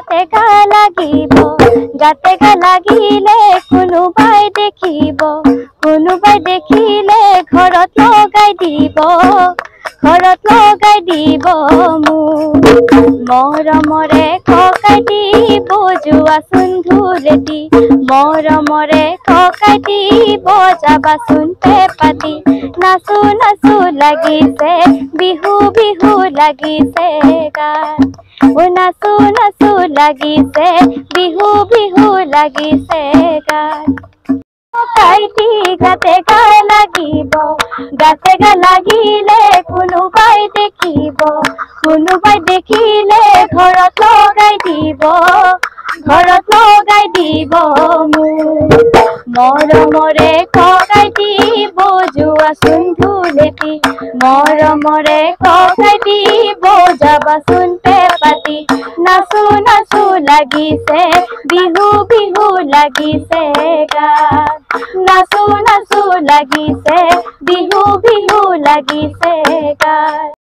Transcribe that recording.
টেকা লাগিব গাতে গা লাগিলে কোনোবাই দেখিলে ঘৰত লগাই দিব মোক মৰমৰে ককাই দিব যোৱাচোন ঢোলেটি মৰমৰে ককাই দিব যাবাচোন পেপাতি নাচো নাচো লাগিছে বিহু বিহু লাগিছে গান নাচো নাচো লাগিছে বিহু বিহু লাগিছে গান ককাইটি গাতে গা লাগিলে কোনোবাই দেখিলে ঘৰত লগাই দিব মোক মৰমৰে ককাই দিব যোৱাচোন ঢোলেটি মৰমৰে ককাই দিব যাবাচোন পেপাতি নাচো নাচো লাগিছে বিহু বিহু লাগিছে গান নাচো নাচো লাগিছে বিহু বিহু লাগিছে গান।